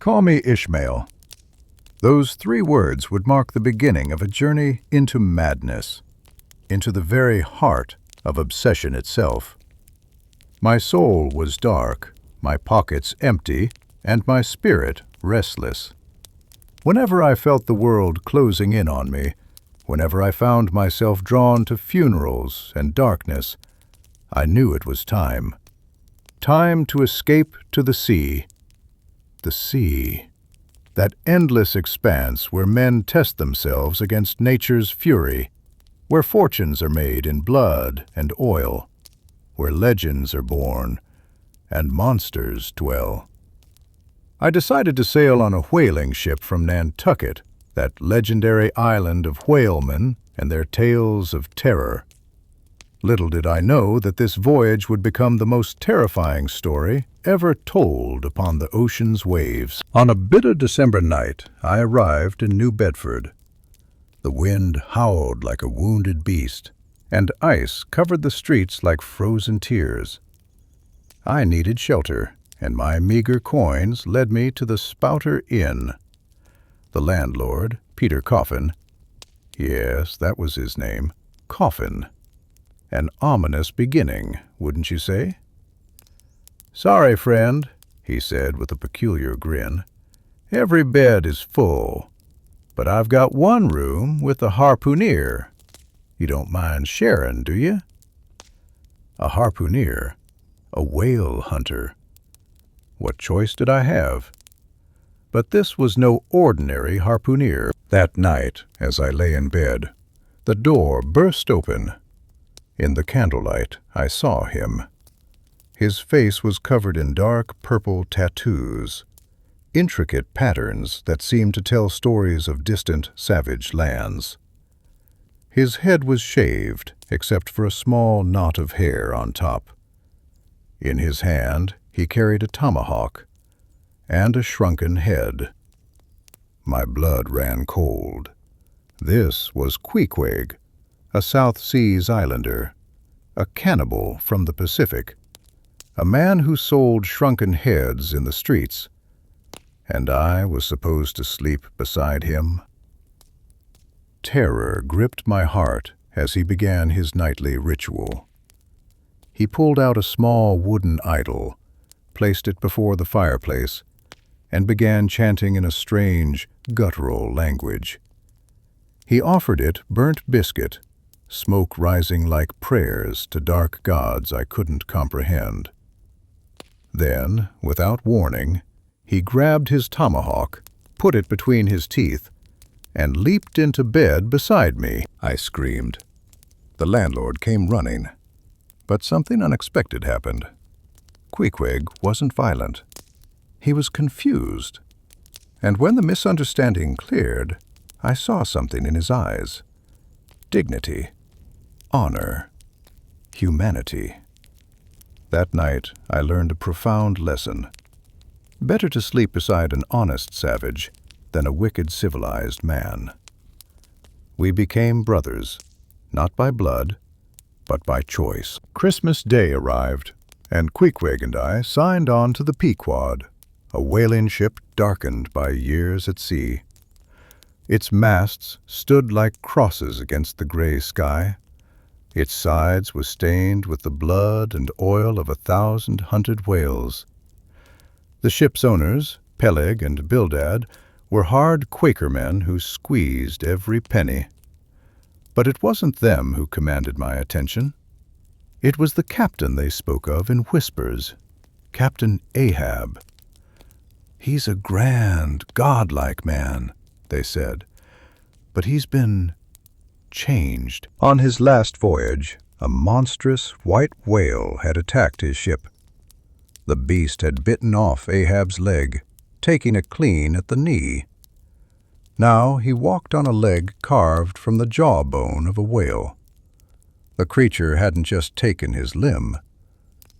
Call me Ishmael. Those 3 words would mark the beginning of a journey into madness, into the very heart of obsession itself. My soul was dark, my pockets empty, and my spirit restless. Whenever I felt the world closing in on me, whenever I found myself drawn to funerals and darkness, I knew it was time. Time to escape to the sea. The sea. That endless expanse where men test themselves against nature's fury, where fortunes are made in blood and oil, where legends are born and monsters dwell. I decided to sail on a whaling ship from Nantucket, that legendary island of whalemen and their tales of terror. Little did I know that this voyage would become the most terrifying story ever told upon the ocean's waves. On a bitter December night, I arrived in New Bedford. The wind howled like a wounded beast, and ice covered the streets like frozen tears. I needed shelter, and my meager coins led me to the Spouter Inn. The landlord, Peter Coffin, yes, that was his name, Coffin. An ominous beginning, wouldn't you say? "Sorry, friend," he said with a peculiar grin. "Every bed is full, but I've got one room with a harpooner. You don't mind sharing, do you?" A harpooner, a whale hunter. What choice did I have? But this was no ordinary harpooner. That night, as I lay in bed, the door burst open. In the candlelight, I saw him. His face was covered in dark purple tattoos, intricate patterns that seemed to tell stories of distant, savage lands. His head was shaved, except for a small knot of hair on top. In his hand, he carried a tomahawk and a shrunken head. My blood ran cold. This was Queequeg, a South Seas islander, a cannibal from the Pacific, a man who sold shrunken heads in the streets, and I was supposed to sleep beside him. Terror gripped my heart as he began his nightly ritual. He pulled out a small wooden idol, placed it before the fireplace, and began chanting in a strange, guttural language. He offered it burnt biscuit, smoke rising like prayers to dark gods I couldn't comprehend. Then, without warning, he grabbed his tomahawk, put it between his teeth, and leaped into bed beside me. I screamed. The landlord came running. But something unexpected happened. Queequeg wasn't violent. He was confused. And when the misunderstanding cleared, I saw something in his eyes. Dignity, honor, humanity. That night, I learned a profound lesson. Better to sleep beside an honest savage than a wicked civilized man. We became brothers, not by blood, but by choice. Christmas Day arrived, and Queequeg and I signed on to the Pequod, a whaling ship darkened by years at sea. Its masts stood like crosses against the gray sky. Its sides were stained with the blood and oil of 1,000 hunted whales. The ship's owners, Peleg and Bildad, were hard Quaker men who squeezed every penny. But it wasn't them who commanded my attention. It was the captain they spoke of in whispers, Captain Ahab. "He's a grand, godlike man," they said, "but he's been changed." On his last voyage, a monstrous white whale had attacked his ship. The beast had bitten off Ahab's leg, taking it clean at the knee. Now he walked on a leg carved from the jawbone of a whale. The creature hadn't just taken his limb,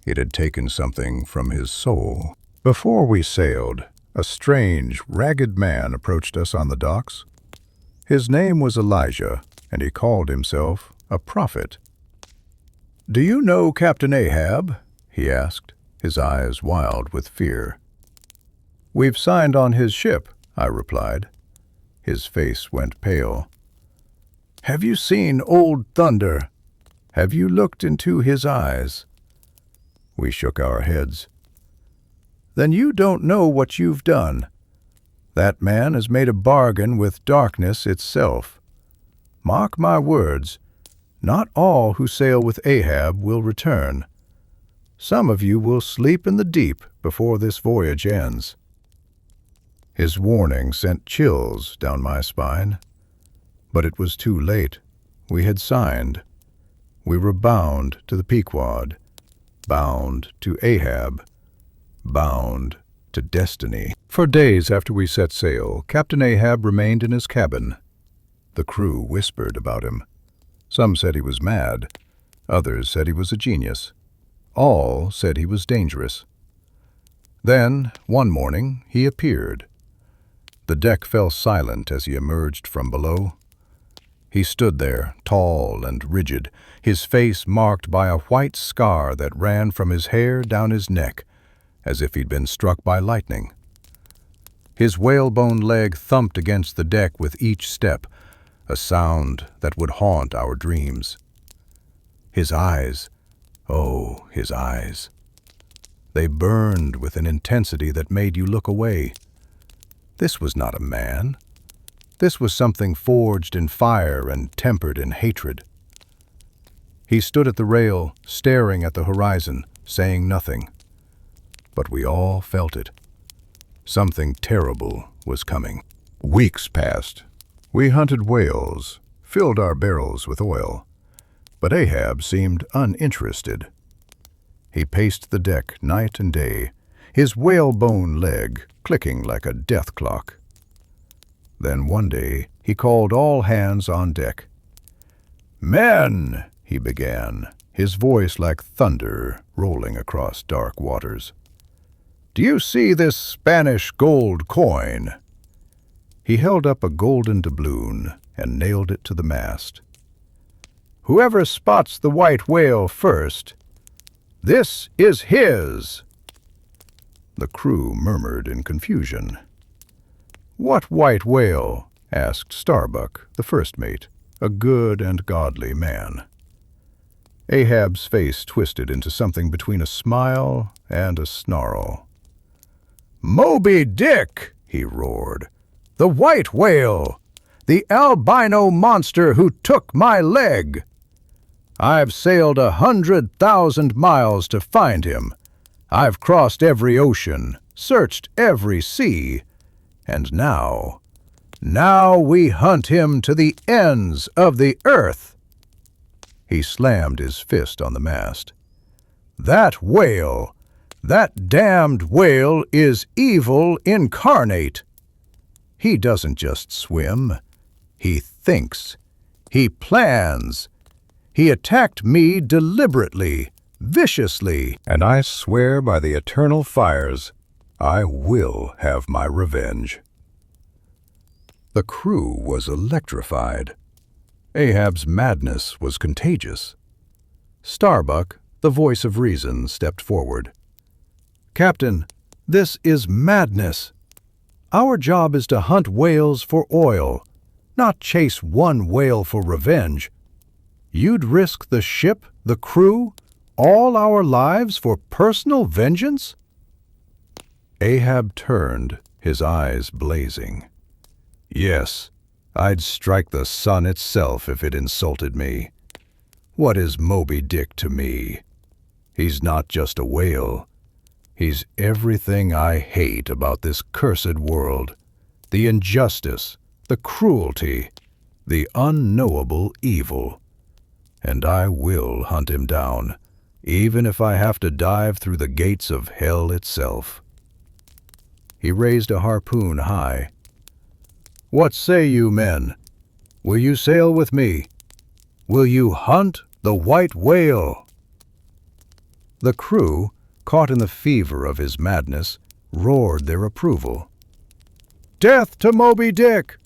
it had taken something from his soul. Before we sailed, a strange, ragged man approached us on the docks. His name was Elijah, and he called himself a prophet. "Do you know Captain Ahab?" he asked, his eyes wild with fear. "We've signed on his ship," I replied. His face went pale. "Have you seen Old Thunder? Have you looked into his eyes?" We shook our heads. "Then you don't know what you've done. That man has made a bargain with darkness itself. Mark my words, not all who sail with Ahab will return. Some of you will sleep in the deep before this voyage ends." His warning sent chills down my spine. But it was too late. We had signed. We were bound to the Pequod, bound to Ahab, bound to destiny. For days after we set sail, Captain Ahab remained in his cabin. The crew whispered about him. Some said he was mad. Others said he was a genius. All said he was dangerous. Then, one morning, he appeared. The deck fell silent as he emerged from below. He stood there, tall and rigid, his face marked by a white scar that ran from his hair down his neck, as if he'd been struck by lightning. His whalebone leg thumped against the deck with each step, a sound that would haunt our dreams. His eyes, oh, his eyes. They burned with an intensity that made you look away. This was not a man. This was something forged in fire and tempered in hatred. He stood at the rail, staring at the horizon, saying nothing. But we all felt it. Something terrible was coming. Weeks passed. We hunted whales, filled our barrels with oil. But Ahab seemed uninterested. He paced the deck night and day, his whalebone leg clicking like a death clock. Then one day he called all hands on deck. "Men," he began, his voice like thunder rolling across dark waters. "Do you see this Spanish gold coin?" He held up a golden doubloon and nailed it to the mast. "Whoever spots the white whale first, this is his." The crew murmured in confusion. "What white whale?" asked Starbuck, the first mate, a good and godly man. Ahab's face twisted into something between a smile and a snarl. "Moby Dick!" he roared. "The white whale! The albino monster who took my leg! I've sailed 100,000 miles to find him. I've crossed every ocean, searched every sea, and now we hunt him to the ends of the earth." He slammed his fist on the mast. "That whale, that damned whale is evil incarnate. He doesn't just swim. He thinks. He plans. He attacked me deliberately, viciously, and I swear by the eternal fires, I will have my revenge." The crew was electrified. Ahab's madness was contagious. Starbuck, the voice of reason, stepped forward. "Captain, this is madness. Our job is to hunt whales for oil, not chase one whale for revenge. You'd risk the ship, the crew, all our lives for personal vengeance?" Ahab turned, his eyes blazing. "Yes, I'd strike the sun itself if it insulted me. What is Moby Dick to me? He's not just a whale. He's everything I hate about this cursed world. The injustice, the cruelty, the unknowable evil. And I will hunt him down, even if I have to dive through the gates of hell itself." He raised a harpoon high. "What say you, men? Will you sail with me? Will you hunt the white whale?" The crew, caught in the fever of his madness, roared their approval. "Death to Moby Dick!"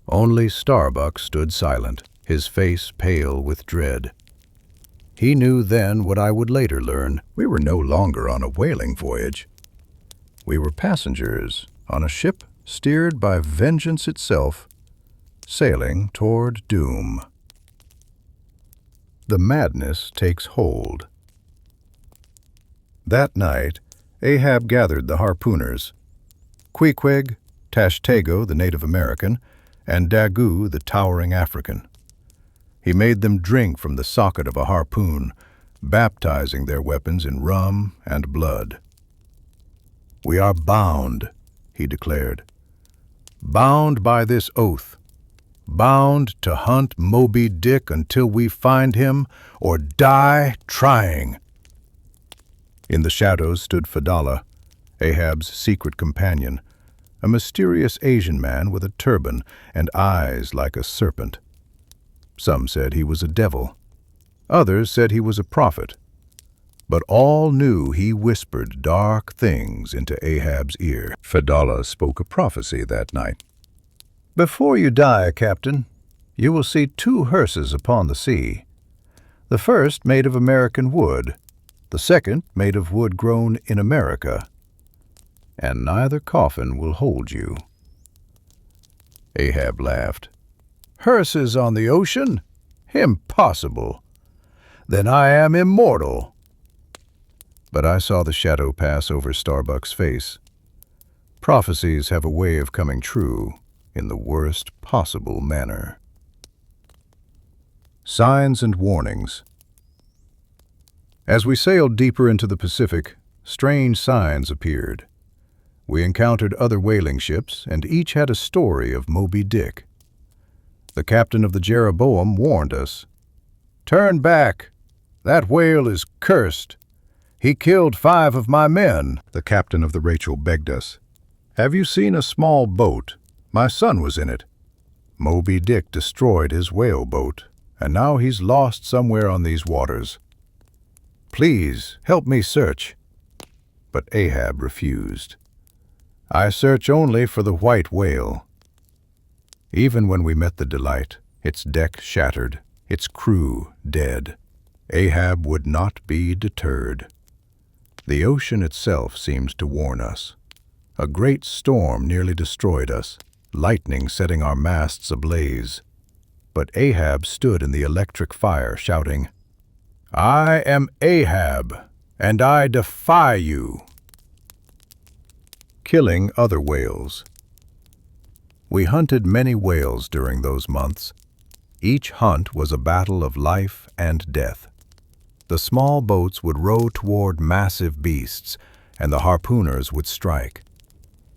Only Starbuck stood silent, his face pale with dread. He knew then what I would later learn. We were no longer on a whaling voyage. We were passengers on a ship steered by vengeance itself, sailing toward doom. The madness takes hold. That night, Ahab gathered the harpooners, Queequeg, Tashtego, the Native American, and Dagu, the towering African. He made them drink from the socket of a harpoon, baptizing their weapons in rum and blood. "We are bound," he declared, "bound by this oath, bound to hunt Moby Dick until we find him or die trying." In the shadows stood Fadala, Ahab's secret companion, a mysterious Asian man with a turban and eyes like a serpent. Some said he was a devil. Others said he was a prophet. But all knew he whispered dark things into Ahab's ear. Fadala spoke a prophecy that night. "Before you die, Captain, you will see 2 hearses upon the sea. The first made of American wood, the second made of wood grown in America. And neither coffin will hold you." Ahab laughed. "Hearses on the ocean? Impossible. Then I am immortal." But I saw the shadow pass over Starbuck's face. Prophecies have a way of coming true in the worst possible manner. Signs and warnings. As we sailed deeper into the Pacific, strange signs appeared. We encountered other whaling ships, and each had a story of Moby Dick. The captain of the Jeroboam warned us. "Turn back. That whale is cursed. He killed 5 of my men." The captain of the Rachel begged us. "Have you seen a small boat? My son was in it. Moby Dick destroyed his whale boat, and now he's lost somewhere on these waters. Please help me search." But Ahab refused. "I search only for the white whale." Even when we met the Delight, its deck shattered, its crew dead, Ahab would not be deterred. The ocean itself seems to warn us. A great storm nearly destroyed us, lightning setting our masts ablaze. But Ahab stood in the electric fire, shouting, "I am Ahab, and I defy you." Killing other whales. We hunted many whales during those months. Each hunt was a battle of life and death. The small boats would row toward massive beasts, and the harpooners would strike.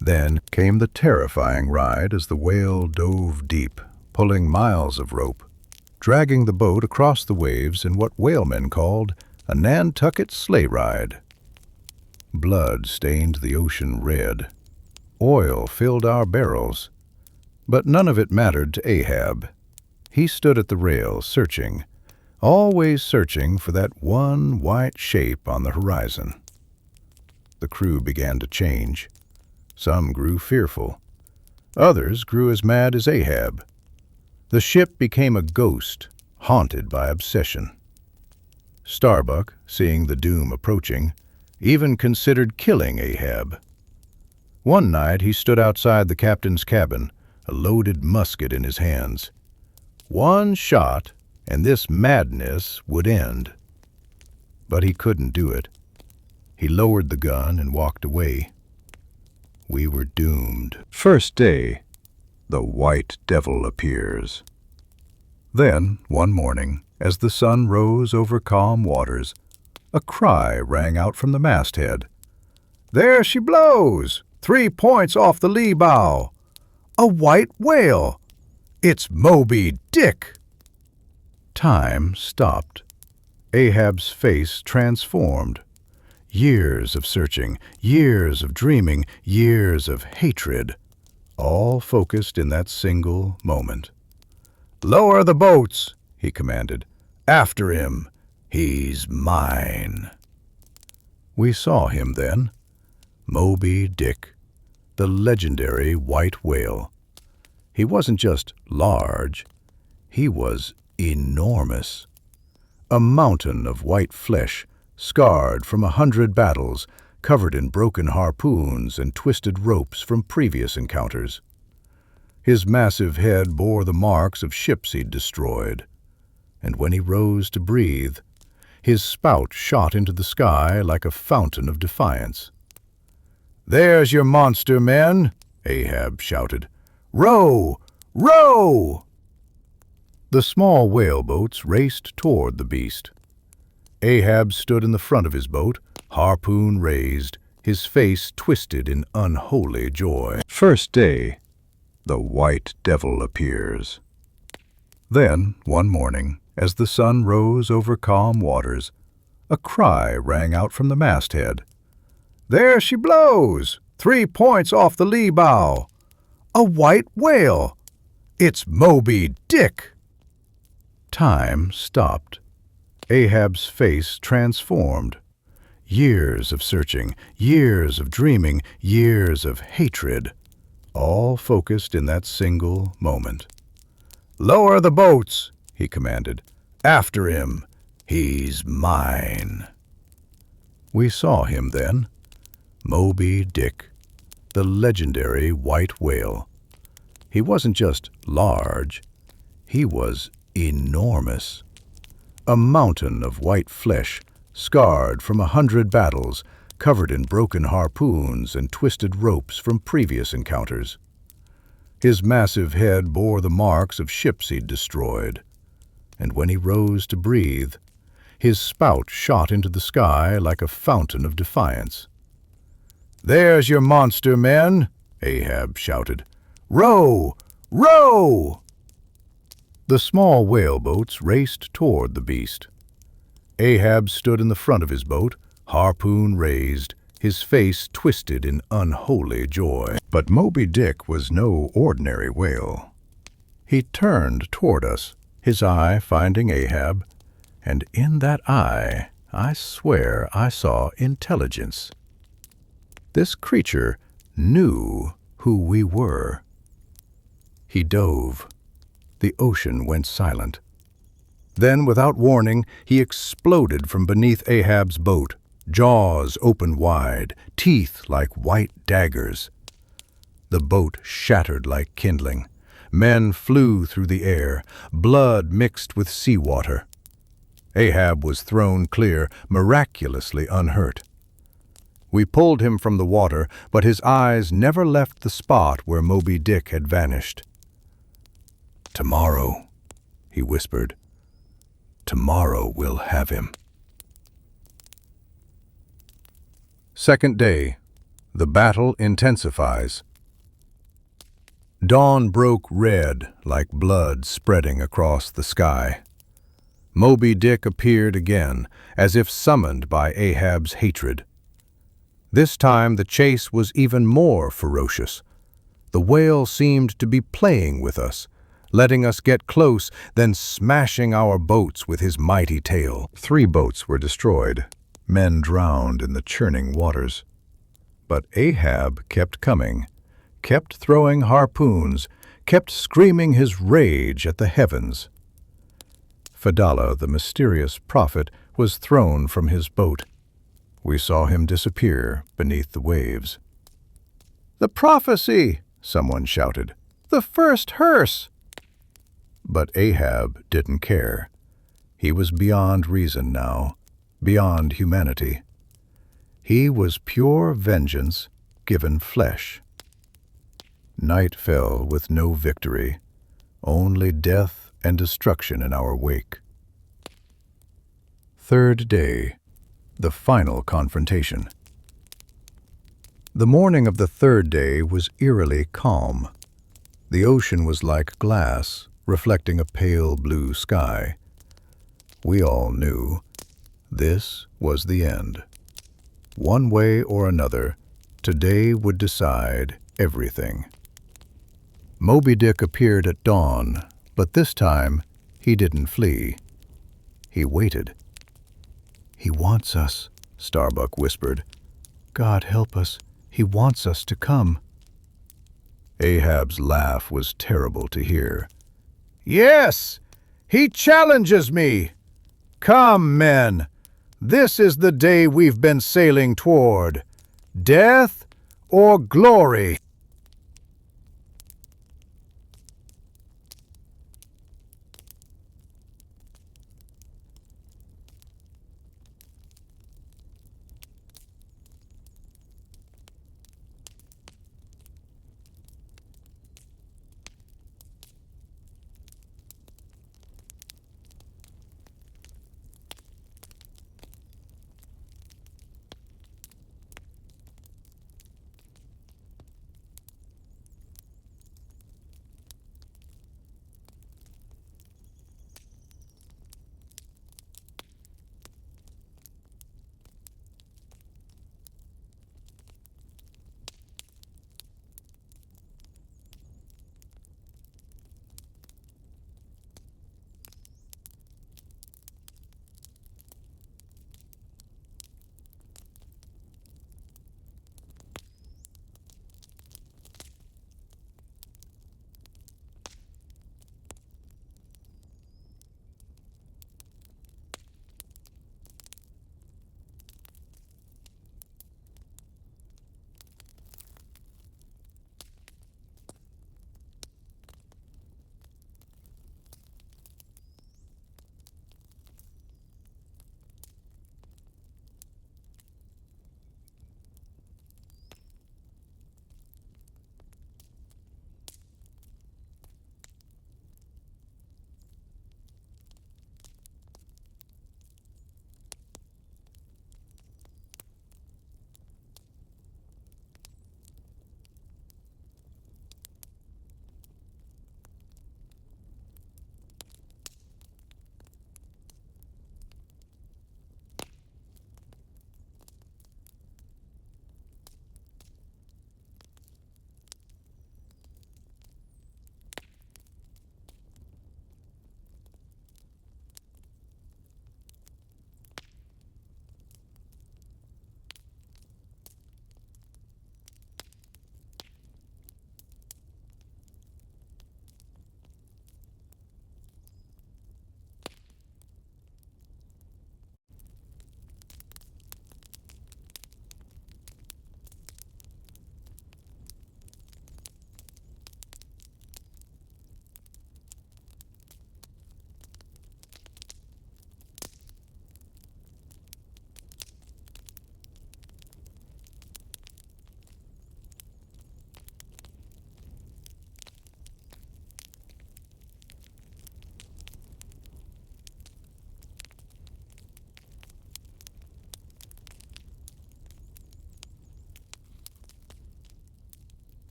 Then came the terrifying ride as the whale dove deep, pulling miles of rope, dragging the boat across the waves in what whalemen called a Nantucket sleigh ride. Blood stained the ocean red. Oil filled our barrels. But none of it mattered to Ahab. He stood at the rail, searching, always searching for that one white shape on the horizon. The crew began to change. Some grew fearful. Others grew as mad as Ahab. The ship became a ghost, haunted by obsession. Starbuck, seeing the doom approaching, even considered killing Ahab. One night he stood outside the captain's cabin, a loaded musket in his hands. One shot, and this madness would end. But he couldn't do it. He lowered the gun and walked away. We were doomed. First day, the white devil appears. Then, one morning, as the sun rose over calm waters, a cry rang out from the masthead. "There she blows! 3 points off the lee bow! A white whale! It's Moby Dick!" Time stopped. Ahab's face transformed. Years of searching, years of dreaming, years of hatred, all focused in that single moment. "Lower the boats," he commanded. "After him. He's mine." We saw him then. Moby Dick, the legendary white whale. He wasn't just large. He was enormous. A mountain of white flesh, scarred from 100 battles, covered in broken harpoons and twisted ropes from previous encounters. His massive head bore the marks of ships he'd destroyed, and when he rose to breathe, his spout shot into the sky like a fountain of defiance. "There's your monster, men!" Ahab shouted. "Row! Row!" The small whaleboats raced toward the beast. Ahab stood in the front of his boat, harpoon raised, his face twisted in unholy joy. First day, the white devil appears. Then, one morning, as the sun rose over calm waters, a cry rang out from the masthead. "There she blows! 3 points off the lee bow! A white whale! It's Moby Dick!" Time stopped. Ahab's face transformed. Years of searching, years of dreaming, years of hatred, all focused in that single moment. "Lower the boats," he commanded. "After him. He's mine." We saw him then. Moby Dick, the legendary white whale. He wasn't just large, he was enormous. A mountain of white flesh, scarred from 100 battles, covered in broken harpoons and twisted ropes from previous encounters. His massive head bore the marks of ships he'd destroyed, and when he rose to breathe, his spout shot into the sky like a fountain of defiance. "There's your monster, men!" Ahab shouted. "Row! Row!" The small whaleboats raced toward the beast. Ahab stood in the front of his boat, harpoon raised, his face twisted in unholy joy. But Moby Dick was no ordinary whale. He turned toward us, his eye finding Ahab, and in that eye, I swear I saw intelligence. This creature knew who we were. He dove. The ocean went silent. Then, without warning, he exploded from beneath Ahab's boat, jaws open wide, teeth like white daggers. The boat shattered like kindling. Men flew through the air, blood mixed with seawater. Ahab was thrown clear, miraculously unhurt. We pulled him from the water, but his eyes never left the spot where Moby Dick had vanished. "Tomorrow," he whispered. "Tomorrow we'll have him." Second day. The battle intensifies. Dawn broke red like blood spreading across the sky. Moby Dick appeared again, as if summoned by Ahab's hatred. This time the chase was even more ferocious. The whale seemed to be playing with us, letting us get close, then smashing our boats with his mighty tail. 3 boats were destroyed, men drowned in the churning waters. But Ahab kept coming, kept throwing harpoons, kept screaming his rage at the heavens. Fedallah, the mysterious prophet, was thrown from his boat. We saw him disappear beneath the waves. "The prophecy!" someone shouted. "The first hearse!" But Ahab didn't care. He was beyond reason now, beyond humanity. He was pure vengeance given flesh. Night fell with no victory, only death and destruction in our wake. Third day. The final confrontation. The morning of the third day was eerily calm. The ocean was like glass, reflecting a pale blue sky. We all knew this was the end. One way or another, today would decide everything. Moby Dick appeared at dawn, but this time he didn't flee. He waited. "He wants us," Starbuck whispered. "God help us, he wants us to come." Ahab's laugh was terrible to hear. "Yes, he challenges me. Come, men, this is the day we've been sailing toward. Death or glory?